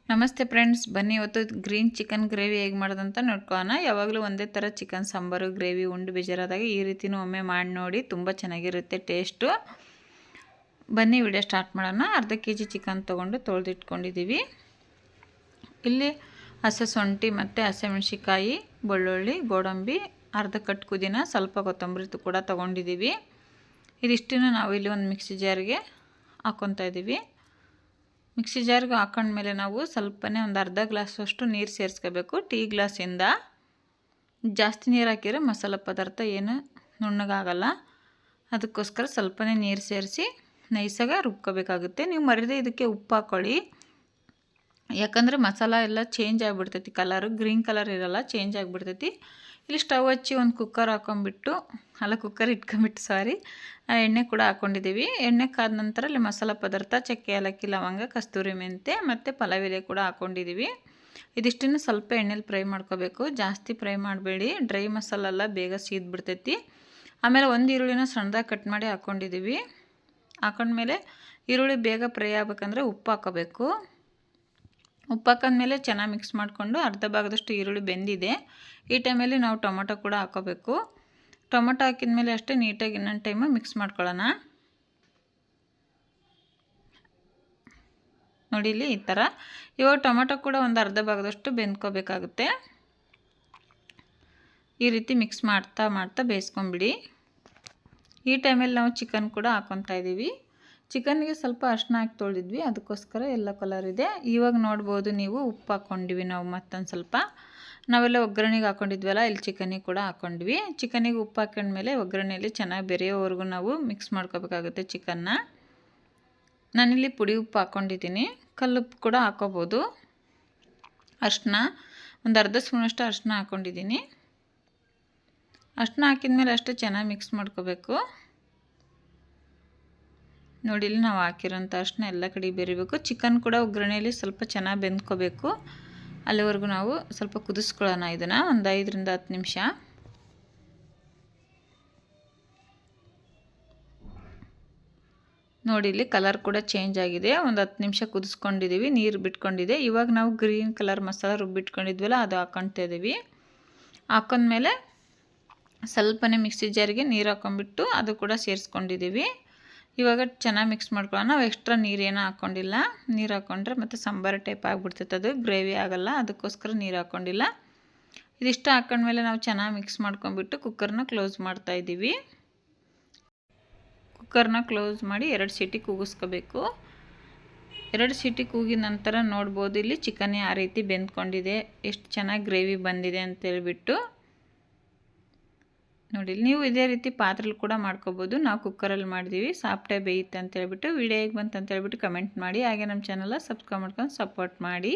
ನಮಸ್ತೆ ಫ್ರೆಂಡ್ಸ್, ಬನ್ನಿ ಇವತ್ತು ಗ್ರೀನ್ ಚಿಕನ್ ಗ್ರೇವಿ ಹೇಗೆ ಮಾಡೋದಂತ ನೋಡ್ಕೊಳ್ಳೋಣ. ಯಾವಾಗಲೂ ಒಂದೇ ಥರ ಚಿಕನ್ ಸಾಂಬಾರು ಗ್ರೇವಿ ಉಂಡು ಬೇಜಾರಾದಾಗ ಈ ರೀತಿನೂ ಒಮ್ಮೆ ಮಾಡಿ ನೋಡಿ, ತುಂಬ ಚೆನ್ನಾಗಿರುತ್ತೆ ಟೇಸ್ಟು. ಬನ್ನಿ ವಿಡಿಯೋ ಸ್ಟಾರ್ಟ್ ಮಾಡೋಣ. ಅರ್ಧ kg ಚಿಕನ್ ತೊಗೊಂಡು ತೊಳೆದಿಟ್ಕೊಂಡಿದ್ದೀವಿ. ಇಲ್ಲಿ ಹಸಿ ಶುಂಠಿ ಮತ್ತು ಹಸಿಮೆಣ್ಸಿಕಾಯಿ, ಬೆಳ್ಳುಳ್ಳಿ, ಗೋಡಂಬಿ, ಅರ್ಧ ಕಟ್ ಪುದೀನ, ಸ್ವಲ್ಪ ಕೊತ್ತಂಬರಿ ಕೂಡ ತೊಗೊಂಡಿದ್ದೀವಿ. ಇದಿಷ್ಟನ್ನು ನಾವು ಇಲ್ಲಿ ಒಂದು ಮಿಕ್ಸಿ ಜಾರಿಗೆ ಹಾಕ್ಕೊತಾ ಇದ್ದೀವಿ. ಮಿಕ್ಸಿ ಜಾರ್ಗೆ ಹಾಕೊಂಡ್ಮೇಲೆ ನಾವು ಸ್ವಲ್ಪನೇ ಒಂದು ಅರ್ಧ ಗ್ಲಾಸಷ್ಟು ನೀರು ಸೇರಿಸ್ಕೋಬೇಕು. ಟೀ ಗ್ಲಾಸಿಂದ. ಜಾಸ್ತಿ ನೀರು ಹಾಕಿದರೆ ಮಸಾಲೆ ಪದಾರ್ಥ ಏನು ನುಣ್ಣಗಾಗಲ್ಲ. ಅದಕ್ಕೋಸ್ಕರ ಸ್ವಲ್ಪನೇ ನೀರು ಸೇರಿಸಿ ನೈಸಾಗಿ ರುಬ್ಕೋಬೇಕಾಗುತ್ತೆ. ನೀವು ಮರಿದೇ ಇದಕ್ಕೆ ಉಪ್ಪು ಹಾಕ್ಕೊಳ್ಳಿ, ಯಾಕಂದರೆ ಮಸಾಲ ಎಲ್ಲ ಚೇಂಜ್ ಆಗಿಬಿಡ್ತೈತಿ, ಕಲರು ಗ್ರೀನ್ ಕಲರ್ ಇರೋಲ್ಲ, ಚೇಂಜ್ ಆಗಿಬಿಡ್ತೈತಿ. ಇಲ್ಲಿ ಸ್ಟವ್ ಹಚ್ಚಿ ಒಂದು ಕುಕ್ಕರ್ ಕುಕ್ಕರ್ ಇಟ್ಕೊಂಬಿಟ್ಟು ಎಣ್ಣೆ ಕೂಡ ಹಾಕ್ಕೊಂಡಿದ್ದೀವಿ. ಎಣ್ಣೆ ಕಾದ ನಂತರ ಅಲ್ಲಿ ಮಸಾಲೆ ಪದಾರ್ಥ ಚಕ್ಕೆ, ಏಲಕ್ಕಿ, ಲವಂಗ, ಕಸ್ತೂರಿ ಮೆಂತೆ ಮತ್ತು ಪಲಾವ್ ಎಲೆ ಕೂಡ ಹಾಕ್ಕೊಂಡಿದ್ದೀವಿ. ಇದಿಷ್ಟನ್ನು ಸ್ವಲ್ಪ ಎಣ್ಣೆಲಿ ಫ್ರೈ ಮಾಡ್ಕೋಬೇಕು, ಜಾಸ್ತಿ ಫ್ರೈ ಮಾಡಬೇಡಿ, ಡ್ರೈ ಮಸಾಲೆಲ್ಲ ಬೇಗ ಸೀದ್ಬಿಡ್ತೈತಿ. ಆಮೇಲೆ ಒಂದು ಈರುಳ್ಳಿನ ಸಣ್ಣದಾಗಿ ಕಟ್ ಮಾಡಿ ಹಾಕ್ಕೊಂಡಿದ್ದೀವಿ. ಹಾಕೊಂಡ್ಮೇಲೆ ಈರುಳ್ಳಿ ಬೇಗ ಫ್ರೈ ಆಗ್ಬೇಕಂದ್ರೆ ಉಪ್ಪು ಹಾಕೋಬೇಕು. ಉಪ್ಪು ಹಾಕೊಂಡ್ಮೇಲೆ ಚೆನ್ನಾಗಿ ಮಿಕ್ಸ್ ಮಾಡಿಕೊಂಡು ಅರ್ಧ ಭಾಗದಷ್ಟು ಈರುಳ್ಳಿ ಬೆಂದಿದೆ. ಈ ಟೈಮಲ್ಲಿ ನಾವು ಟೊಮೊಟೊ ಕೂಡ ಹಾಕೋಬೇಕು. ಟೊಮೊಟೊ ಹಾಕಿದ್ಮೇಲೆ ಅಷ್ಟೇ ನೀಟಾಗಿ ಇನ್ನೊಂದು ಟೈಮು ಮಿಕ್ಸ್ ಮಾಡ್ಕೊಳ್ಳೋಣ. ನೋಡಿ ಇಲ್ಲಿ ಈ ಥರ. ಇವಾಗ ಟೊಮೊಟೊ ಕೂಡ ಒಂದು ಅರ್ಧ ಭಾಗದಷ್ಟು ಬೆಂದ್ಕೋಬೇಕಾಗುತ್ತೆ. ಈ ರೀತಿ ಮಿಕ್ಸ್ ಮಾಡ್ತಾ ಮಾಡ್ತಾ ಬೇಯಿಸ್ಕೊಂಬಿಡಿ. ಈ ಟೈಮಲ್ಲಿ ನಾವು ಚಿಕನ್ ಕೂಡ ಹಾಕ್ಕೊತಾ ಇದ್ದೀವಿ. ಚಿಕನ್ಗೆ ಸ್ವಲ್ಪ ಅರಿಶಿನ ಹಾಕಿ ತೊಳೆದಿದ್ವಿ, ಅದಕ್ಕೋಸ್ಕರ ಎಲ್ಲ ಕಲರ್ ಇದೆ. ಇವಾಗ ನೋಡ್ಬೋದು ನೀವು ಉಪ್ಪು ಹಾಕ್ಕೊಂಡಿವಿ ನಾವು ಮತ್ತೊಂದು ಸ್ವಲ್ಪ. ನಾವೆಲ್ಲ ಒಗ್ಗರಣೆಗೆ ಹಾಕ್ಕೊಂಡಿದ್ವಲ್ಲ, ಇಲ್ಲಿ ಚಿಕನಿಗೆ ಕೂಡ ಹಾಕ್ಕೊಂಡ್ವಿ. ಚಿಕನಿಗೆ ಉಪ್ಪು ಹಾಕೊಂಡ್ಮೇಲೆ ಒಗ್ಗರಣೆಯಲ್ಲಿ ಚೆನ್ನಾಗಿ ಬೆರೆಯೋವರೆಗೂ ನಾವು ಮಿಕ್ಸ್ ಮಾಡ್ಕೋಬೇಕಾಗುತ್ತೆ ಚಿಕನ್ನ. ನಾನಿಲ್ಲಿ ಪುಡಿ ಉಪ್ಪು ಹಾಕ್ಕೊಂಡಿದ್ದೀನಿ, ಕಲ್ಲುಪ್ಪು ಕೂಡ ಹಾಕ್ಕೋಬೋದು. ಅರಿಶಿನ ಒಂದು ಅರ್ಧ ಸ್ಪೂನಷ್ಟು ಅರಿಶಿನ ಹಾಕ್ಕೊಂಡಿದ್ದೀನಿ. ಅರಿಶಿನ ಹಾಕಿದ್ಮೇಲೆ ಅಷ್ಟೇ ಚೆನ್ನಾಗಿ ಮಿಕ್ಸ್ ಮಾಡ್ಕೋಬೇಕು. ನೋಡಿ ಇಲ್ಲಿ ನಾವು ಹಾಕಿರೋಂಥ ಅರಿಶಿನ ಎಲ್ಲ ಕಡೆ ಬೆರಿಬೇಕು. ಚಿಕನ್ ಕೂಡ ಒಗ್ಗರಣೆಯಲ್ಲಿ ಸ್ವಲ್ಪ ಚೆನ್ನಾಗಿ ಬೆಂದ್ಕೋಬೇಕು. ಅಲ್ಲಿವರೆಗೂ ನಾವು ಸ್ವಲ್ಪ ಕುದಿಸ್ಕೊಳ್ಳೋಣ ಇದನ್ನು ಒಂದು 5 ರಿಂದ 10 ನಿಮಿಷ. ನೋಡಿ ಇಲ್ಲಿ ಕಲರ್ ಕೂಡ ಚೇಂಜ್ ಆಗಿದೆ. ಒಂದು 10 ನಿಮಿಷ ಕುದಿಸ್ಕೊಂಡಿದ್ದೀವಿ, ನೀರು ಬಿಟ್ಕೊಂಡಿದೆ. ಇವಾಗ ನಾವು ಗ್ರೀನ್ ಕಲರ್ ಮಸಾಲ ರುಬ್ಬಿಟ್ಕೊಂಡಿದ್ವಲ್ಲ, ಅದು ಹಾಕ್ಕೊತಾ ಇದ್ದೀವಿ. ಹಾಕೊಂಡ್ಮೇಲೆ ಸ್ವಲ್ಪನೇ ಮಿಕ್ಸಿ ಜಾರಿಗೆ ನೀರು ಹಾಕ್ಕೊಂಬಿಟ್ಟು ಅದು ಕೂಡ ಸೇರಿಸ್ಕೊಂಡಿದ್ದೀವಿ. ಇವಾಗ ಚೆನ್ನಾಗಿ ಮಿಕ್ಸ್ ಮಾಡ್ಕೊಳ್ಳೋಣ. ನಾವು ಎಕ್ಸ್ಟ್ರಾ ನೀರೇನೂ ಹಾಕ್ಕೊಂಡಿಲ್ಲ. ನೀರು ಹಾಕ್ಕೊಂಡ್ರೆ ಮತ್ತು ಸಾಂಬಾರು ಟೈಪ್ ಆಗಿಬಿಡ್ತೈತೆ, ಅದು ಗ್ರೇವಿ ಆಗೋಲ್ಲ, ಅದಕ್ಕೋಸ್ಕರ ನೀರು ಹಾಕ್ಕೊಂಡಿಲ್ಲ. ಇದಿಷ್ಟು ಹಾಕ್ಕೊಂಡ್ಮೇಲೆ ನಾವು ಚೆನ್ನಾಗಿ ಮಿಕ್ಸ್ ಮಾಡ್ಕೊಂಬಿಟ್ಟು ಕುಕ್ಕರ್ನ ಕ್ಲೋಸ್ ಮಾಡ್ತಾಯಿದ್ದೀವಿ. ಕುಕ್ಕರ್ನ ಕ್ಲೋಸ್ ಮಾಡಿ 2 ಸೀಟಿ ಕೂಗಿಸ್ಕೋಬೇಕು. 2 ಸೀಟಿ ಕೂಗಿದ ನಂತರ ನೋಡ್ಬೋದು ಇಲ್ಲಿ ಚಿಕನ್ ಯಾವ ರೀತಿ ಬೆಂದ್ಕೊಂಡಿದೆ, ಎಷ್ಟು ಚೆನ್ನಾಗಿ ಗ್ರೇವಿ ಬಂದಿದೆ ಅಂತೇಳ್ಬಿಟ್ಟು. ನೋಡಿ ನೀವು ಇದೇ ರೀತಿ ಪಾತ್ರೆಲಿ ಕೂಡ ಮಾಡ್ಕೋಬೋದು. ನಾವು ಕುಕ್ಕರಲ್ಲಿ ಮಾಡಿದ್ದೀವಿ, ಸಾಫ್ಟಾಗಿ ಬೇಯುತ್ತೆ ಅಂತೇಳ್ಬಿಟ್ಟು. ವಿಡಿಯೋ ಹೇಗೆ ಬಂತು ಅಂತೇಳ್ಬಿಟ್ಟು ಕಮೆಂಟ್ ಮಾಡಿ. ಹಾಗೆ ನಮ್ಮ ಚಾನಲ್ ಸಬ್ಸ್ಕ್ರೈಬ್ ಮಾಡ್ಕೊಂಡು ಸಪೋರ್ಟ್ ಮಾಡಿ.